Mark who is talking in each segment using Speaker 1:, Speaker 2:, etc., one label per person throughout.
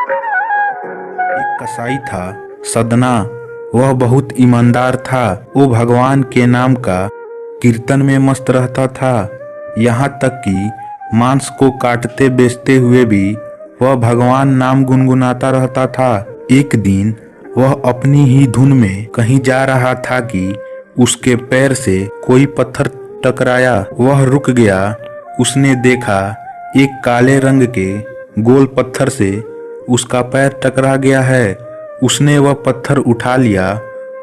Speaker 1: एक कसाई था सदना। वह बहुत ईमानदार था। वो भगवान के नाम का कीर्तन में मस्त रहता था। यहाँ तक कि मांस को काटते बेचते हुए भी वह भगवान नाम गुनगुनाता रहता था। एक दिन वह अपनी ही धुन में कहीं जा रहा था कि उसके पैर से कोई पत्थर टकराया। वह रुक गया। उसने देखा एक काले रंग के गोल पत्थर से उसका पैर टकरा गया है। उसने वह पत्थर उठा लिया।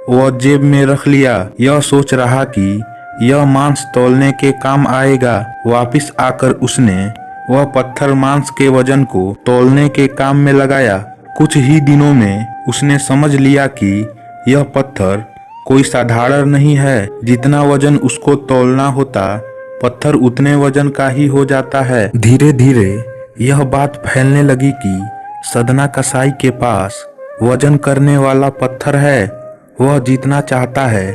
Speaker 1: वह जेब में रख लिया। यह सोच रहा कि यह मांस तौलने के काम आएगा। वापिस आकर उसने वह पत्थर मांस के वजन को तौलने के काम में लगाया। कुछ ही दिनों में उसने समझ लिया कि यह पत्थर कोई साधारण नहीं है। जितना वजन उसको तौलना होता पत्थर उतने वजन का ही हो जाता है। धीरे धीरे यह बात फैलने लगी कि सदना कसाई के पास वजन करने वाला पत्थर है। वह जितना चाहता है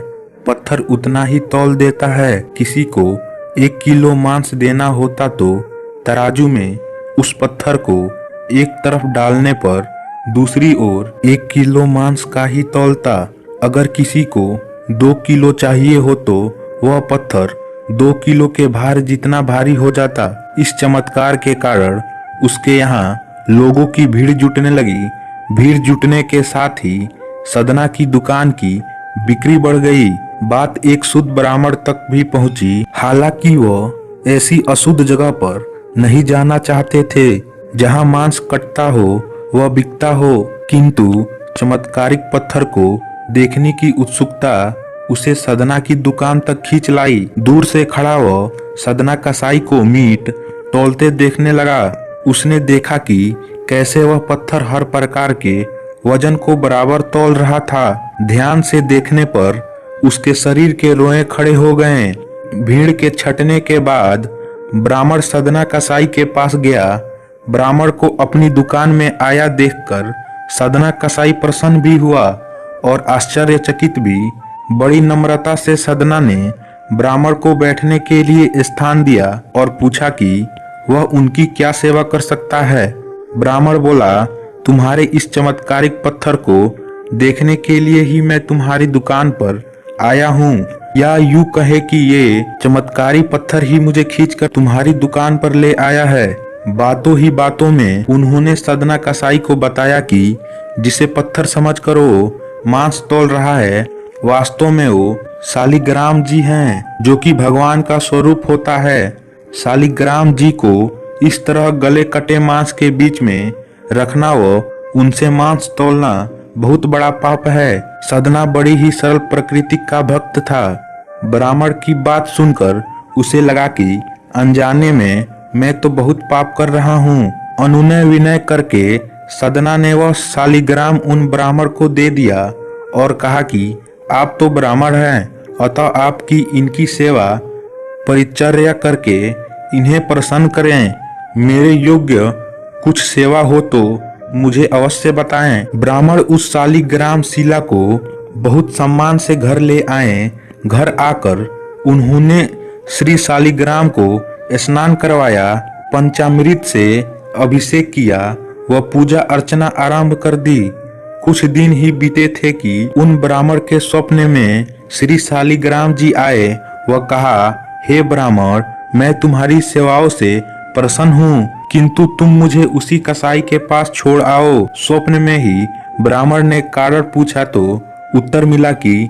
Speaker 1: पत्थर उतना ही तौल देता है। किसी को 1 किलो मांस देना होता तो तराजू में उस पत्थर को एक तरफ डालने पर दूसरी ओर 1 किलो मांस का ही तौलता। अगर किसी को 2 किलो चाहिए हो तो वह पत्थर 2 किलो के भार जितना भारी हो जाता। इस चमत्कार के कारण उसके यहाँ लोगों की भीड़ जुटने लगी। भीड़ जुटने के साथ ही सदना की दुकान की बिक्री बढ़ गई। बात एक शुद्ध ब्राह्मण तक भी पहुंची। हालांकि वह ऐसी अशुद्ध जगह पर नहीं जाना चाहते थे जहां मांस कटता हो वह बिकता हो, किंतु चमत्कारिक पत्थर को देखने की उत्सुकता उसे सदना की दुकान तक खींच लाई। दूर से खड़ा वह सदना कसाई को मीट तौलते देखने लगा। उसने देखा कि कैसे वह पत्थर हर प्रकार के वजन को बराबर तौल रहा था। ध्यान से देखने पर उसके शरीर के रोए खड़े हो गए। भीड़ के छटने के बाद ब्राह्मण सदना कसाई के पास गया। ब्राह्मण को अपनी दुकान में आया देखकर सदना कसाई प्रसन्न भी हुआ और आश्चर्यचकित भी। बड़ी नम्रता से सदना ने ब्राह्मण को बैठने के लिए स्थान दिया और पूछा कि वह उनकी क्या सेवा कर सकता है। ब्राह्मण बोला, तुम्हारे इस चमत्कारिक पत्थर को देखने के लिए ही मैं तुम्हारी दुकान पर आया हूँ, या यूं कहे कि ये चमत्कारी पत्थर ही मुझे खींचकर तुम्हारी दुकान पर ले आया है। बातों ही बातों में उन्होंने सदना कसाई को बताया कि जिसे पत्थर समझकर वो मांस तौल रहा है वास्तव में वो शालिग्राम जी हैं, जो कि भगवान का स्वरूप होता है। शालिग्राम जी को इस तरह गले कटे मांस के बीच में रखना व उनसे मांस तौलना बहुत बड़ा पाप है। सदना बड़ी ही सरल प्रकृति का भक्त था। ब्राह्मण की बात सुनकर उसे लगा कि अनजाने में मैं तो बहुत पाप कर रहा हूँ। अनुनय विनय करके सदना ने वह शालिग्राम उन ब्राह्मण को दे दिया और कहा कि आप तो ब्राह्मण हैं, अतः आपकी इनकी सेवा परिचर्या करके इन्हें प्रसन्न करें। मेरे योग्य कुछ सेवा हो तो मुझे अवश्य बताएं। ब्राह्मण उस शालिग्राम शिला को बहुत सम्मान से घर ले आए। घर आकर उन्होंने श्री शालिग्राम को स्नान करवाया, पंचामृत से अभिषेक किया व पूजा अर्चना आरंभ कर दी। कुछ दिन ही बीते थे कि उन ब्राह्मण के स्वप्न में श्री शालिग्राम जी आए व कहा, हे ब्राह्मण, मैं तुम्हारी सेवाओं से प्रसन्न हूँ, किंतु तुम मुझे उसी कसाई के पास छोड़ आओ। स्वप्न में ही ब्राह्मण ने कारण पूछा तो उत्तर मिला कि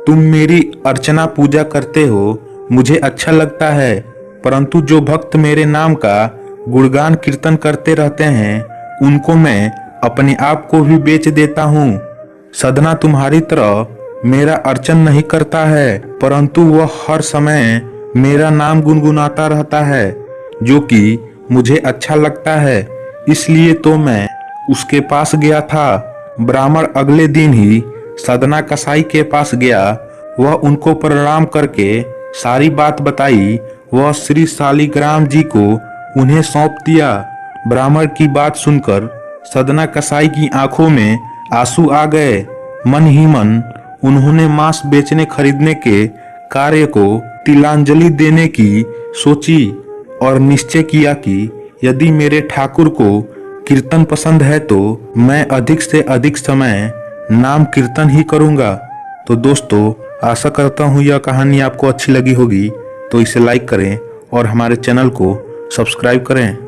Speaker 1: तुम मेरी अर्चना पूजा करते हो, मुझे अच्छा लगता है, परंतु जो भक्त मेरे नाम का गुणगान कीर्तन करते रहते हैं उनको मैं अपने आप को भी बेच देता हूँ। सदना तुम्हारी तरह मेरा अर्चन नहीं करता है, परंतु वह हर समय मेरा नाम गुनगुनाता रहता है, जो कि मुझे अच्छा लगता है, इसलिए तो मैं उसके पास गया था। ब्राह्मण अगले दिन ही सदना कसाई के पास गया। वह उनको प्रणाम करके सारी बात बताई। वह श्री शालिग्राम जी को उन्हें सौंप दिया। ब्राह्मण की बात सुनकर सदना कसाई की आंखों में आंसू आ गए। मन ही मन उन्होंने मांस बेचने खरीदने के कार्य को तिलांजलि देने की सोची और निश्चय किया कि यदि मेरे ठाकुर को कीर्तन पसंद है तो मैं अधिक से अधिक समय नाम कीर्तन ही करूँगा। तो दोस्तों, आशा करता हूँ यह कहानी आपको अच्छी लगी होगी, तो इसे लाइक करें और हमारे चैनल को सब्सक्राइब करें।